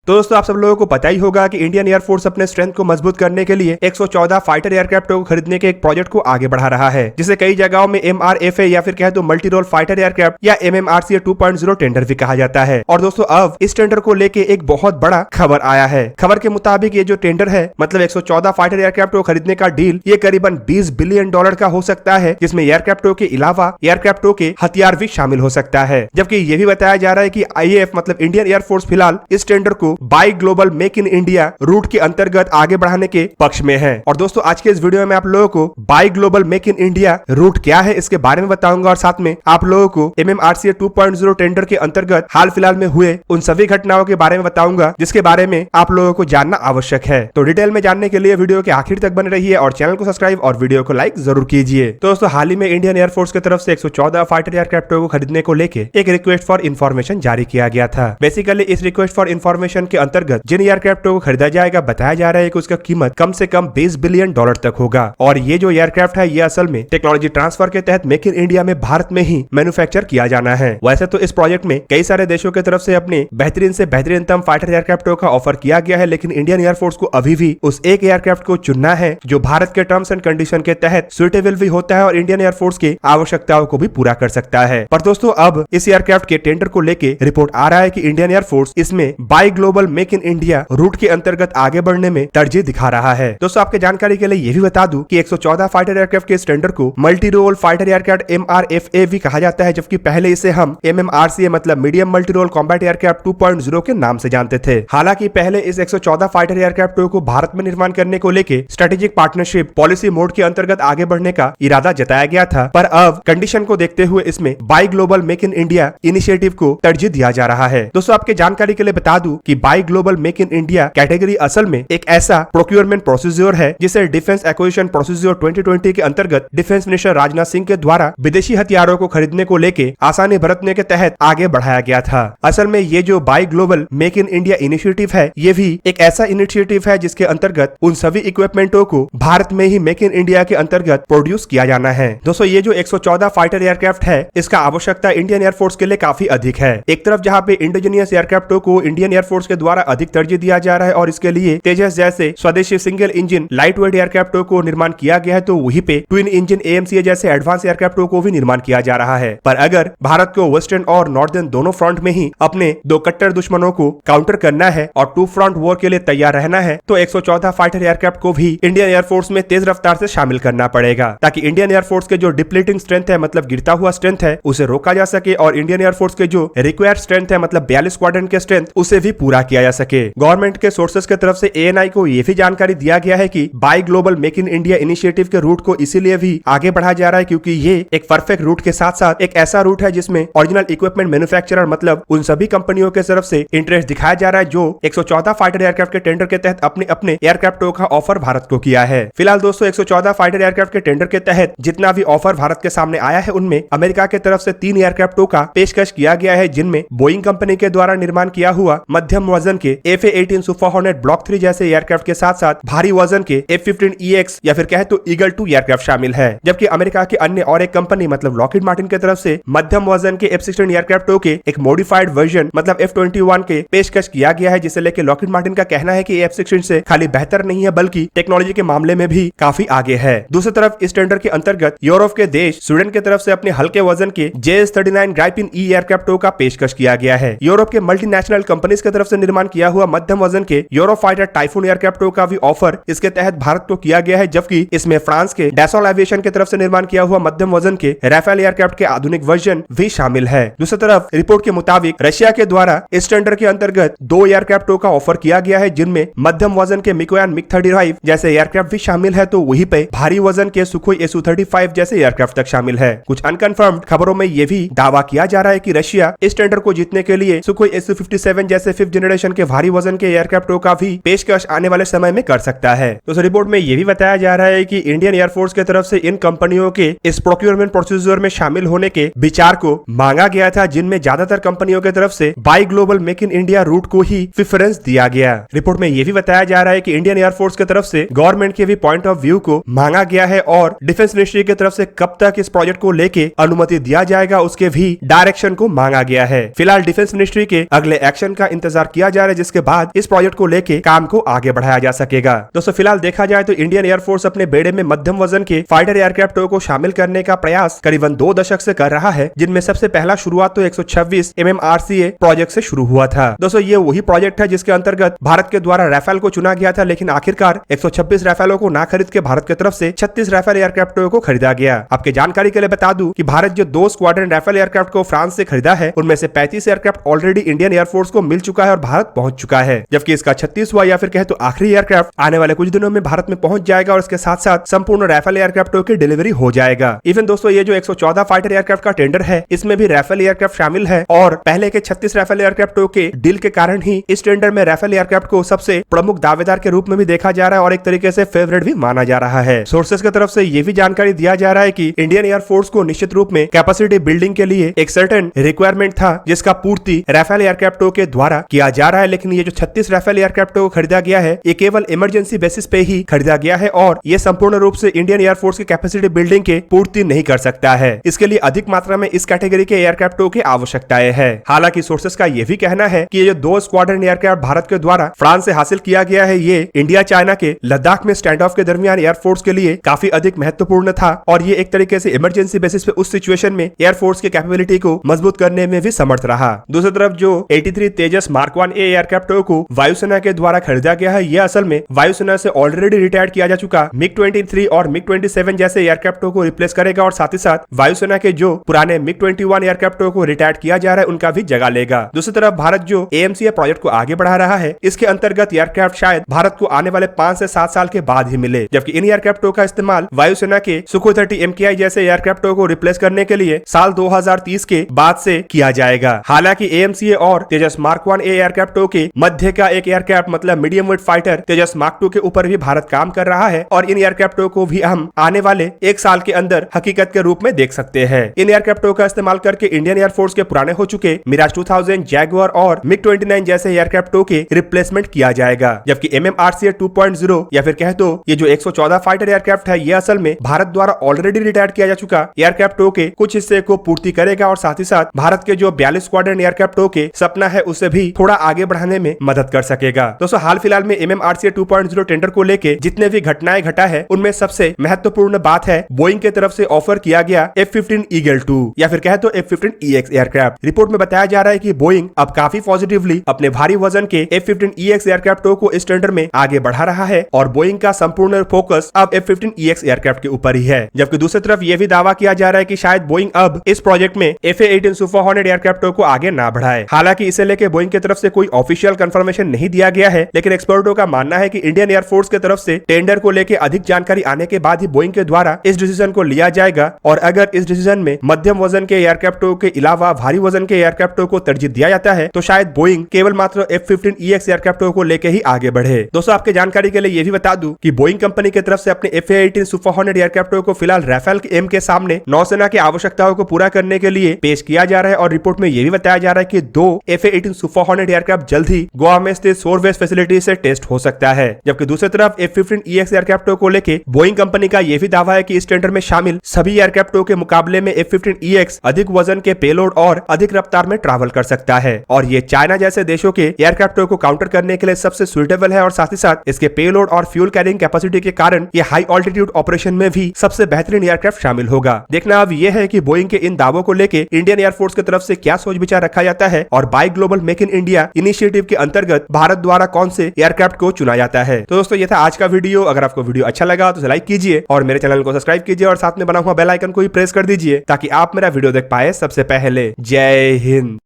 तो दोस्तों आप सब लोगों को पता ही होगा कि इंडियन एयरफोर्स अपने स्ट्रेंथ को मजबूत करने के लिए 114 फाइटर एयरक्राफ्ट को खरीदने के एक प्रोजेक्ट को आगे बढ़ा रहा है, जिसे कई जगहों में MRFA या फिर कहे तो मल्टी रोल फाइटर एयरक्राफ्ट या MMRCA 2.0 टेंडर भी कहा जाता है। और दोस्तों अब इस टेंडर को लेके एक बहुत बड़ा खबर आया है। खबर के मुताबिक ये जो टेंडर है मतलब 114 फाइटर एयरक्राफ्ट को खरीदने का डील ये करीबन $20 बिलियन का हो सकता है, जिसमें एयरक्राफ्टों के अलावा एयरक्राफ्टों के हथियार भी शामिल हो सकता है। जबकि ये भी बताया जा रहा है कि IAF मतलब इंडियन एयरफोर्स फिलहाल इस टेंडर को buy global make in India route के अंतर्गत आगे बढ़ाने के पक्ष में है। और दोस्तों आज के इस वीडियो में आप लोगों को buy global make in India route क्या है इसके बारे में बताऊंगा और साथ में आप लोगों को MMRCA 2.0 टेंडर के अंतर्गत हाल फिलहाल में हुए उन सभी घटनाओं के बारे में बताऊंगा जिसके बारे में आप लोगों को जानना आवश्यक है। तो डिटेल में जानने के लिए वीडियो के आखिर तक बने रहिए और चैनल को सब्सक्राइब और वीडियो को लाइक जरूर कीजिए। तो दोस्तों हाल ही में इंडियन एयरफोर्स की तरफ से 114 फाइटर एयरक्राफ्ट को खरीदने को लेकर एक रिक्वेस्ट फॉर इन्फॉर्मेशन जारी किया गया था। बेसिकली इस रिक्वेस्ट फॉर इन्फॉर्मेशन के अंतर्गत जिन एयरक्राफ्ट को खरीदा जाएगा बताया जा रहा है कि उसका कीमत कम से कम $20 बिलियन तक होगा। और ये जो एयरक्राफ्ट है ये असल में टेक्नोलॉजी ट्रांसफर के तहत मेक इन इंडिया में भारत में ही मैन्युफैक्चर किया जाना है। वैसे तो इस प्रोजेक्ट में कई सारे देशों की तरफ से अपने बेहतरीन से बेहतरीनतम फाइटर एयरक्राफ्टों का ऑफर किया गया है, लेकिन इंडियन एयरफोर्स को अभी भी उस एक एयरक्राफ्ट को चुनना है जो भारत के टर्म्स एंड कंडीशन के तहत सुइटेबल भी होता है और इंडियन एयरफोर्स की आवश्यकताओं को भी पूरा कर सकता है। पर दोस्तों अब इस एयरक्राफ्ट के टेंडर को लेके रिपोर्ट आ रहा है कि इंडियन एयरफोर्स इसमें buy global make in India route के अंतर्गत आगे बढ़ने में तरजीह दिखा रहा है। दोस्तों आपके जानकारी के लिए ये भी बता दूं कि 114 फाइटर एयरक्राफ्ट के इस टेंडर को multi role fighter aircraft MRFA भी कहा जाता है, जबकि पहले इसे हम MMRCA मतलब medium multi role combat aircraft 2.0 के नाम से जानते थे। हालांकि पहले इस 114 फाइटर एयरक्राफ्ट को भारत में निर्माण करने को लेकर स्ट्रेटेजिक पार्टनरशिप पॉलिसी मोड के अंतर्गत आगे बढ़ने का इरादा जताया गया था, पर अब कंडीशन को देखते हुए इसमें buy global make in India initiative को तरजीह दिया जा रहा है। दोस्तों आपके जानकारी के लिए बता दूं कि buy global make in India category असल में एक ऐसा प्रोक्योरमेंट प्रोसीजर है जिसे डिफेंस एक्विजिशन प्रोसीजर 2020 के अंतर्गत डिफेंस मिनिस्टर राजनाथ सिंह के द्वारा विदेशी हथियारों को खरीदने को लेकर आसानी बरतने के तहत आगे बढ़ाया गया था। असल में ये जो buy global make in India initiative है ये भी एक ऐसा इनिशिएटिव है जिसके अंतर्गत उन सभी इक्विपमेंटों को भारत में ही मेक इन इंडिया के अंतर्गत प्रोड्यूस किया जाना है। दोस्तों ये जो 114 फाइटर एयरक्राफ्ट है इसका आवश्यकता इंडियन एयरफोर्स के लिए काफी अधिक है। एक तरफ जहां पे इंडिजीनियस एयरक्राफ्टों को इंडियन एयरफोर्स के द्वारा अधिक तरजीह दिया जा रहा है और इसके लिए तेजस जैसे स्वदेशी सिंगल इंजन लाइट वेट एयरक्राफ्टों को निर्माण किया गया है, तो वहीं पे ट्विन इंजन AMCA जैसे एडवांस एयरक्राफ्टों को भी निर्माण किया जा रहा है। पर अगर भारत को वेस्टर्न और नॉर्दर्न दोनों फ्रंट में ही अपने दो कट्टर दुश्मनों को काउंटर करना है और टू फ्रंट वॉर के लिए तैयार रहना है तो 114 फाइटर एयरक्राफ्ट को भी इंडियन एयरफोर्स में तेज रफ्तार से शामिल करना पड़ेगा, ताकि इंडियन एयरफोर्स के जो डिप्लीटिंग स्ट्रेंथ है मतलब गिरता हुआ स्ट्रेंथ है उसे रोका जा सके और इंडियन एयरफोर्स के जो रिक्वायर्ड स्ट्रेंथ है मतलब 42 स्क्वाड्रन के स्ट्रेंथ उसे भी पूरा किया जा सके। गवर्नमेंट के सोर्सेज की तरफ से ANI को यह भी जानकारी दिया गया है कि buy global make in India initiative के रूट को इसीलिए भी आगे बढ़ाया जा रहा है क्योंकि ये एक परफेक्ट रूट के साथ साथ एक ऐसा रूट है जिसमें ओरिजिनल इक्विपमेंट मैन्युफैक्चरर मतलब उन सभी कंपनियों के तरफ से इंटरेस्ट दिखाया जा रहा है जो 114 फाइटर एयरक्राफ्ट के टेंडर के तहत अपने अपने एयरक्राफ्टों का ऑफर भारत को किया है। फिलहाल दोस्तों 114 फाइटर एयरक्राफ्ट के टेंडर के तहत जितना भी ऑफर भारत के सामने आया है उनमें अमेरिका के तरफ से 3 एयरक्राफ्टों का पेशकश किया गया है, जिनमें बोइंग कंपनी के द्वारा निर्माण किया हुआ मध्यम वजन के FA-18 सुपर हॉर्नेट ब्लॉक 3 जैसे एयरक्राफ्ट के साथ साथ भारी वजन के F-15EX या फिर कहे तो ईगल 2 एयरक्राफ्ट शामिल है। जबकि अमेरिका की अन्य और एक कंपनी मतलब लॉकहीड मार्टिन की तरफ से मध्यम वजन के F-16 एयरक्राफ्टों के एक मॉडिफाइड वर्जन मतलब F-21 के पेशकश किया गया है, जिसे लेकर लॉकहीड मार्टिन का कहना है कि F-16 से खाली बेहतर नहीं है बल्कि टेक्नोलॉजी के मामले में भी काफी आगे है। दूसरी तरफ इस टेंडर के अंतर्गत यूरोप के देश स्वीडन की तरफ से अपने हल्के वजन के JS-39 ग्राइपिन E एयरक्राफ्टों का पेशकश किया गया है। यूरोप के मल्टीनेशनल कंपनीज की तरफ से निर्माण किया हुआ मध्यम वजन के यूरोफाइटर टाइफून एयरक्राफ्टों का भी ऑफर इसके तहत भारत को किया गया है, जबकि इसमें फ्रांस के डैसॉल एविएशन की तरफ से निर्माण किया हुआ मध्यम वजन के राफेल एयरक्राफ्ट के आधुनिक वर्जन भी शामिल है। दूसरी तरफ रिपोर्ट के मुताबिक रशिया के द्वारा इस टेंडर के अंतर्गत 2 एयरक्राफ्टों का ऑफर किया गया है, जिनमें मध्यम वजन के मिकोयान MiG-35 जैसे एयरक्राफ्ट भी शामिल है, तो वहीं पे भारी वजन के सुखोई Su-35 जैसे एयरक्राफ्ट तक शामिल है। कुछ अनकंफर्म्ड खबरों में यह भी दावा किया जा रहा है कि रशिया इस टेंडर को जीतने के लिए सुखोई Su-57 जैसे 5th जनरेशन के भारी वजन के एयरक्राफ्टों का भी पेशकश आने वाले समय में कर सकता है। तो इस रिपोर्ट में यह भी बताया जा रहा है कि इंडियन एयरफोर्स की तरफ से इन कंपनियों के इस प्रोक्योरमेंट प्रोसीजर में शामिल होने के विचार को मांगा गया था, जिनमें ज्यादातर कंपनियों की तरफ से buy global make in India route को ही प्रेफरेंस दिया गया। रिपोर्ट में यह भी बताया जा रहा है कि इंडियन एयरफोर्स की तरफ से गवर्नमेंट के भी पॉइंट ऑफ व्यू को मांगा गया है और डिफेंस मिनिस्ट्री की तरफ से कब तक इस प्रोजेक्ट को लेके अनुमति दिया जाएगा उसके भी डायरेक्शन को मांगा गया है। फिलहाल डिफेंस मिनिस्ट्री के अगले एक्शन का इंतजार किया किया जा रहा है, जिसके बाद इस प्रोजेक्ट को लेके काम को आगे बढ़ाया जा सकेगा। दोस्तों फिलहाल देखा जाए तो इंडियन एयरफोर्स अपने बेड़े में मध्यम वजन के फाइटर एयरक्राफ्टों को शामिल करने का प्रयास करीबन 2 दशक से कर रहा है, जिनमें सबसे पहला शुरुआत तो 126 MMRCA प्रोजेक्ट से शुरू हुआ था। दोस्तों ये वही प्रोजेक्ट है जिसके अंतर्गत भारत के द्वारा राफेल को चुना गया था, लेकिन आखिरकार 126 राफेलों को ना खरीद के भारत की तरफ से 36 राफेल एयरक्राफ्टों को खरीदा गया। आपके जानकारी के लिए बता दूं कि भारत जो 2 स्क्वाड्रन राफेल एयरक्राफ्ट को फ्रांस से खरीदा है, उनमें से 35 एयरक्राफ्ट ऑलरेडी इंडियन एयरफोर्स को मिल चुका है और भारत पहुंच चुका है, जबकि इसका 36वां या फिर कहे तो आखिरी एयरक्राफ्ट आने वाले कुछ दिनों में भारत में पहुंच जाएगा और इसके साथ साथ संपूर्ण राफेल एयरक्राफ्टों की डिलीवरी हो जाएगा। इवन दोस्तों ये जो 114 फाइटर एयरक्राफ्ट का टेंडर है, इसमें भी राफेल एयरक्राफ्ट शामिल है और पहले के 36 राफेल एयरक्राफ्टों के डील के कारण ही इस टेंडर में राफेल एयरक्राफ्ट को सबसे प्रमुख दावेदार के रूप में भी देखा जा रहा है और एक तरीके से फेवरेट भी माना जा रहा है। सोर्सेस की तरफ से ये भी जानकारी दिया जा रहा है कि इंडियन एयरफोर्स को निश्चित रूप में कैपेसिटी बिल्डिंग के लिए एक सर्टेन रिक्वायरमेंट था, जिसका पूर्ति राफेल एयरक्राफ्टों के द्वारा किया जा रहा है। लेकिन ये जो 36 राफेल एयरक्राफ्टों को खरीदा गया है, ये केवल इमरजेंसी बेसिस पे ही खरीदा गया है और ये संपूर्ण रूप से इंडियन एयरफोर्स की कैपेसिटी बिल्डिंग के पूर्ति नहीं कर सकता है। इसके लिए अधिक मात्रा में इस कैटेगरी के एयरक्राफ्टों की आवश्यकताएं है। हालांकि सोर्सेस का यह भी कहना है कि ये जो 2 स्क्वाड्रन एयरक्राफ्ट भारत के द्वारा फ्रांस से हासिल किया गया है, ये इंडिया चाइना के लद्दाख में स्टैंड ऑफ के दरमियान एयरफोर्स के लिए काफी अधिक महत्वपूर्ण था और ये एक तरीके से इमरजेंसी बेसिस पे उस सिचुएशन में एयरफोर्स की कैपेबिलिटी को मजबूत करने में भी समर्थ रहा। दूसरी तरफ जो 83 तेजस मार्क 1A एयरक्राफ्टों को वायुसेना के द्वारा खरीदा गया है, यह असल में वायुसेना से ऑलरेडी रिटायर्ड किया जा चुका MiG-23 और MiG-27 जैसे एयरक्राफ्टों को रिप्लेस करेगा और साथ ही साथ वायुसेना के जो पुराने MiG-21 एयरक्राफ्टों को रिटायर्ड किया जा रहा है, उनका भी जगह लेगा। दूसरी तरफ भारत जो AMCA प्रोजेक्ट को आगे बढ़ा रहा है, इसके अंतर्गत एयरक्राफ्ट शायद भारत को आने वाले 5 से 7 साल के बाद ही मिले, जबकि इन एयरक्राफ्टों का इस्तेमाल वायुसेना के सुखोई 30 MKI जैसे एयरक्राफ्टों को रिप्लेस करने के लिए साल 2030 के बाद से किया जाएगा। हालांकि AMCA और तेजस मार्क 1A एयरक्राफ्टों के मध्य का एक एयरक्राफ्ट मतलब मीडियम वेट फाइटर तेजस मार्क 2 के ऊपर भी भारत काम कर रहा है और इन एयरक्राफ्टों को भी हम आने वाले 1 साल के अंदर हकीकत के रूप में देख सकते हैं। इन एयरक्राफ्टों का इस्तेमाल करके इंडियन एयरफोर्स के पुराने हो चुके मिराज 2000, जैगुआर और MiG-29 जैसे एयरक्राफ्टों के रिप्लेसमेंट किया जाएगा, जबकि MMRCA 2.0 या फिर कह दो ये जो 114 फाइटर एयरक्राफ्ट है, ये असल में भारत द्वारा ऑलरेडी रिटायर किया जा चुका एयरक्राफ्टों के कुछ हिस्से को पूर्ति करेगा और साथ ही साथ भारत के जो 42 स्क्वाड्रन एयरक्राफ्टों के सपना है उसे भी थोड़ा आगे बढ़ाने में मदद कर सकेगा। दोस्तों हाल फिलहाल में MMRCA 2.0 टेंडर को लेके जितने भी घटनाएं घटा है, उनमें सबसे महत्वपूर्ण बात है बोइंग की तरफ से ऑफर किया गया F-15 ईगल 2 या फिर कहे तो F-15EX एयरक्राफ्ट। रिपोर्ट में बताया जा रहा है कि बोइंग अब काफी पॉजिटिवली अपने भारी वजन के F-15EX एयरक्राफ्टों को इस टेंडर में आगे बढ़ा रहा है और बोइंग का संपूर्ण फोकस अब F-15EX एयरक्राफ्ट के ऊपर ही है। जबकि दूसरी तरफ यह भी दावा किया जा रहा है कि शायद बोइंग अब इस प्रोजेक्ट में FA-18 सुपर हॉर्नेट एयरक्राफ्टों को आगे ना बढ़ाए। हालांकि इसे लेके बोइंग की तरफ से कोई ऑफिशियल कंफर्मेशन नहीं दिया गया है, लेकिन एक्सपर्टों का मानना है कि इंडियन एयरफोर्स की तरफ से टेंडर को लेके अधिक जानकारी आने के बाद ही बोइंग के द्वारा इस डिसीजन को लिया जाएगा और अगर इस डिसीजन में मध्यम वजन के एयरक्राफ्टों के अलावा भारी वजन के एयरक्राफ्टों को तरजीह दिया जाता है, तो शायद बोइंग केवल मात्र F-15EX एयरक्राफ्टों को लेके ही आगे बढ़े। दोस्तों आपके जानकारी के लिए यह भी बता दूं कि बोइंग कंपनी की तरफ से अपने FA-18 सुपर हॉर्नेट एयरक्राफ्टों को फिलहाल राफेल एम के सामने नौसेना की आवश्यकताओं को पूरा करने के लिए पेश किया जा रहा है और रिपोर्ट में यह भी बताया जा रहा है कि 2 FA-18 सुपर हॉर्नेट एयरक्राफ्ट जल्द ही गोवा में स्थित शोरबेस फैसिलिटी से टेस्ट हो सकता है। जबकि दूसरी तरफ F-15EX एयरक्राफ्टों को लेके बोइंग कंपनी का यह भी दावा है कि इस टेंडर में शामिल सभी एयरक्राफ्टों के मुकाबले में F-15EX अधिक वजन के पेलोड और अधिक रफ्तार में ट्रैवल कर सकता है और ये चाइना जैसे देशों के एयरक्राफ्टों को काउंटर करने के लिए सबसे सुइटेबल है और साथ ही साथ इसके पेलोड और फ्यूल कैरिंग कैपेसिटी के कारण ये हाई ऑल्टीट्यूड ऑपरेशन में भी सबसे बेहतरीन एयरक्राफ्ट शामिल होगा। देखना अब यह है कि बोइंग के इन दावों को लेके इंडियन एयरफोर्स की तरफ से क्या सोच विचार रखा जाता है और buy global make in India initiative के अंतर्गत भारत द्वारा कौन से एयरक्राफ्ट को चुना जाता है। तो दोस्तों ये था आज का वीडियो। अगर आपको वीडियो अच्छा लगा तो लाइक कीजिए और मेरे चैनल को सब्सक्राइब कीजिए और साथ में बना हुआ बेल आइकन को भी प्रेस कर दीजिए ताकि आप मेरा वीडियो देख पाए सबसे पहले। जय हिंद।